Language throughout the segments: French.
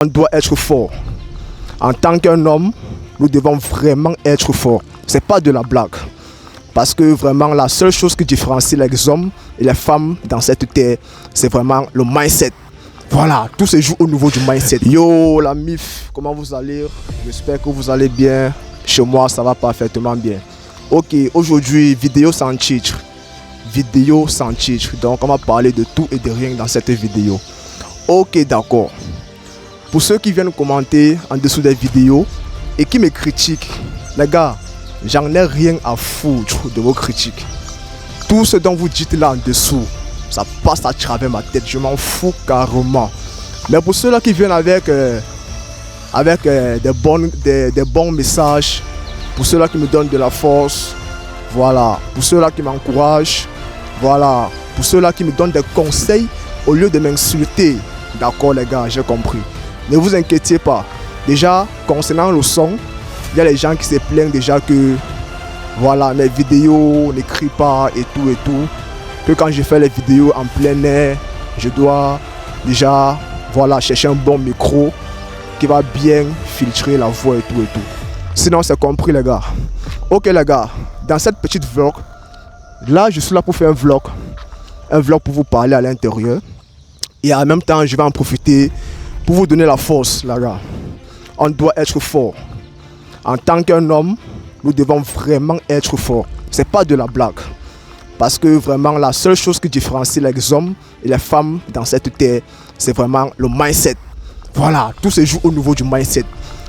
On doit être fort. En tant qu'un homme, nous devons vraiment être forts. Ce n'est pas de la blague. Parce que vraiment, la seule chose qui différencie les hommes et les femmes dans cette terre, c'est vraiment le mindset. Voilà, tout se joue au niveau du mindset. Yo, la MIF, comment vous allez? J'espère que vous allez bien. Chez moi, ça va parfaitement bien. Ok, aujourd'hui, vidéo sans titre. Vidéo sans titre. Donc, on va parler de tout et de rien dans cette vidéo. Ok, d'accord. Pour ceux qui viennent commenter en dessous des vidéos et qui me critiquent, les gars, j'en ai rien à foutre de vos critiques. Tout ce dont vous dites là en dessous, ça passe à travers ma tête, je m'en fous carrément. Mais pour ceux-là qui viennent avec des bons messages, pour ceux-là qui me donnent de la force, voilà. Pour ceux-là qui m'encouragent, voilà. Pour ceux-là qui me donnent des conseils au lieu de m'insulter, d'accord les gars, j'ai compris. Ne vous inquiétez pas. Déjà, concernant le son, il y a les gens qui se plaignent déjà que voilà, mes vidéos n'écrivent pas et tout. Que quand je fais les vidéos en plein air, je dois déjà voilà, chercher un bon micro qui va bien filtrer la voix et tout. Sinon, c'est compris les gars. Ok les gars, dans cette petite vlog, là je suis là pour faire un vlog pour vous parler à l'intérieur. Et en même temps, je vais en profiter pour vous donner la force les gars. On doit être fort. En tant qu'un homme, nous devons vraiment être forts. C'est pas de la blague. Parce que vraiment, la seule chose qui différencie les hommes et les femmes dans cette terre, c'est vraiment le mindset. Voilà, tout se joue au niveau du mindset.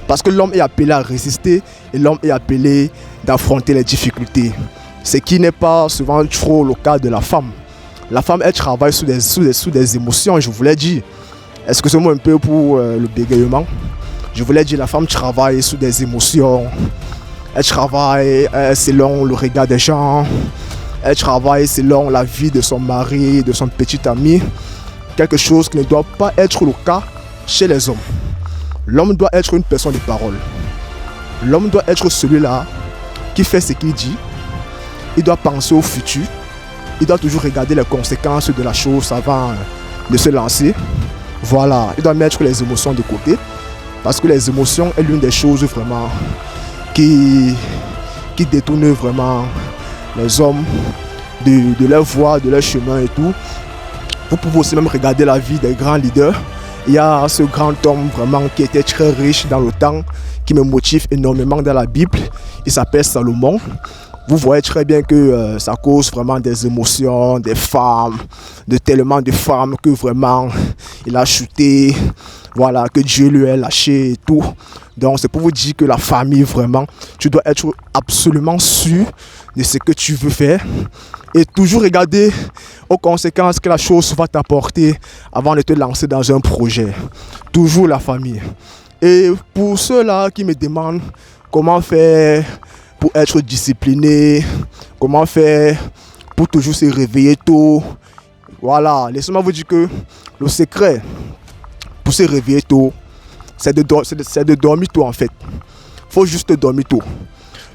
Parce que l'homme est appelé à résister et l'homme est appelé d'affronter les difficultés. Ce qui n'est pas souvent trop le cas de la femme. La femme, elle travaille sous des émotions, je vous l'ai dit. Excusez-moi un peu pour le bégayement. Je vous l'ai dit, la femme travaille sous des émotions. Elle travaille selon le regard des gens. Elle travaille selon la vie de son mari, de son petit ami. Quelque chose qui ne doit pas être le cas chez les hommes. L'homme doit être une personne de parole. L'homme doit être celui-là qui fait ce qu'il dit. Il doit penser au futur. Il doit toujours regarder les conséquences de la chose avant de se lancer. Voilà, il doit mettre les émotions de côté. Parce que les émotions est l'une des choses vraiment qui détourne vraiment les hommes de leur voie, de leur chemin et tout. Vous pouvez aussi même regarder la vie des grands leaders. Il y a ce grand homme vraiment qui était très riche dans le temps, qui me motive énormément dans la Bible. Il s'appelle Salomon. Vous voyez très bien que ça cause vraiment des émotions, des femmes, de tellement de femmes que vraiment il a chuté. Voilà, que Dieu lui a lâché et tout. Donc c'est pour vous dire que la famille vraiment, tu dois être absolument sûr de ce que tu veux faire. Et toujours regarder aux conséquences que la chose va t'apporter avant de te lancer dans un projet. Toujours la famille. Et pour ceux-là qui me demandent comment faire pour être discipliné, comment faire pour toujours se réveiller tôt. Voilà, laissez-moi vous dire que le secret pour se réveiller tôt, c'est de dormir tôt en fait. Il faut juste dormir tôt.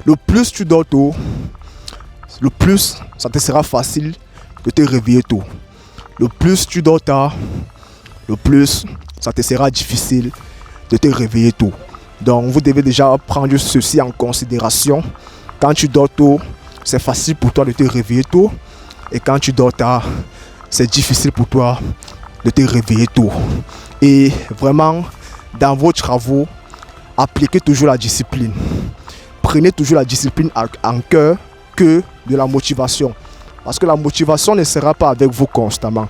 Le plus tu dors tôt, le plus ça te sera facile de te réveiller tôt. Le plus tu dors tard, le plus ça te sera difficile de te réveiller tôt. Donc vous devez déjà prendre ceci en considération. Quand tu dors tôt, c'est facile pour toi de te réveiller tôt. Et quand tu dors tard, c'est difficile pour toi de te réveiller tôt. Et vraiment, dans vos travaux, appliquez toujours la discipline. Prenez toujours la discipline en cœur que de la motivation. Parce que la motivation ne sera pas avec vous constamment.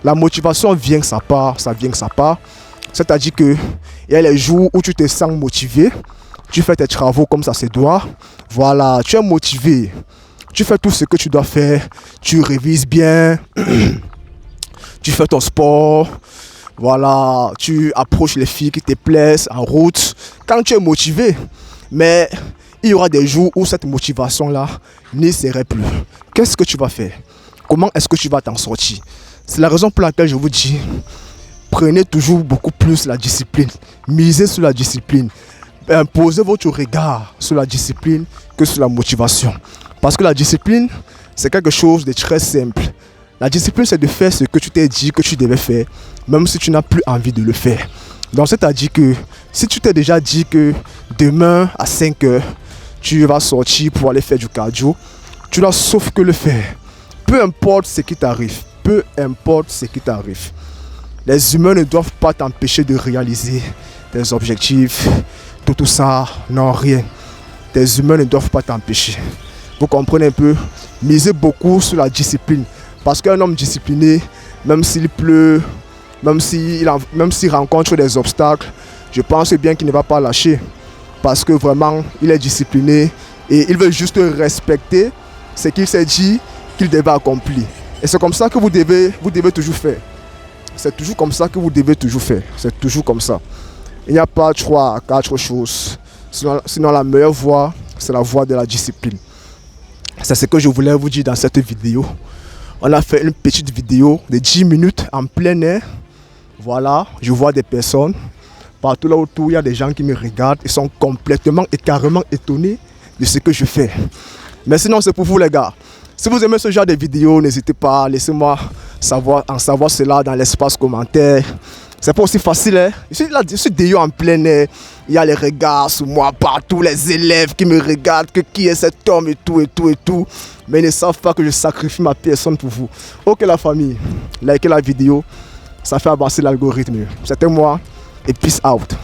La motivation vient que ça part, ça vient que ça part. C'est-à-dire qu'il y a les jours où tu te sens motivé, tu fais tes travaux comme ça se doit. Voilà, tu es motivé. Tu fais tout ce que tu dois faire. Tu révises bien. Tu fais ton sport. Voilà, tu approches les filles qui te plaisent en route. Quand tu es motivé. Mais il y aura des jours où cette motivation-là n'y serait plus. Qu'est-ce que tu vas faire? Comment est-ce que tu vas t'en sortir? C'est la raison pour laquelle je vous dis, prenez toujours beaucoup plus la discipline. Misez sur la discipline. Posez votre regard sur la discipline que sur la motivation. Parce que la discipline, c'est quelque chose de très simple. La discipline, c'est de faire ce que tu t'es dit que tu devais faire, même si tu n'as plus envie de le faire. Donc c'est-à-dire que si tu t'es déjà dit que demain à 5 heures, tu vas sortir pour aller faire du cardio, tu dois sauf que le faire. Peu importe ce qui t'arrive, peu importe ce qui t'arrive. Les humains ne doivent pas t'empêcher de réaliser tes objectifs, tout ça, non, rien. Les humains ne doivent pas t'empêcher. Vous comprenez un peu? Misez beaucoup sur la discipline. Parce qu'un homme discipliné, même s'il pleut, même s'il rencontre des obstacles, je pense bien qu'il ne va pas lâcher. Parce que vraiment, il est discipliné et il veut juste respecter ce qu'il s'est dit qu'il devait accomplir. Et c'est comme ça que vous devez toujours faire. C'est toujours comme ça que vous devez toujours faire. C'est toujours comme ça. Il n'y a pas 3 à 4 choses. Sinon la meilleure voie, c'est la voie de la discipline. C'est ce que je voulais vous dire dans cette vidéo. On a fait une petite vidéo de 10 minutes en plein air. Voilà, je vois des personnes. Partout là autour, il y a des gens qui me regardent. Ils sont complètement et carrément étonnés de ce que je fais. Mais sinon, c'est pour vous les gars. Si vous aimez ce genre de vidéos, n'hésitez pas, laissez-moi en savoir cela dans l'espace commentaire. C'est pas aussi facile, hein. Je suis dehors en plein air. Il y a les regards sur moi partout, les élèves qui me regardent, que qui est cet homme et tout, et tout, et tout. Mais ils ne savent pas que je sacrifie ma personne pour vous. Ok la famille, likez la vidéo, ça fait avancer l'algorithme. C'était moi et peace out.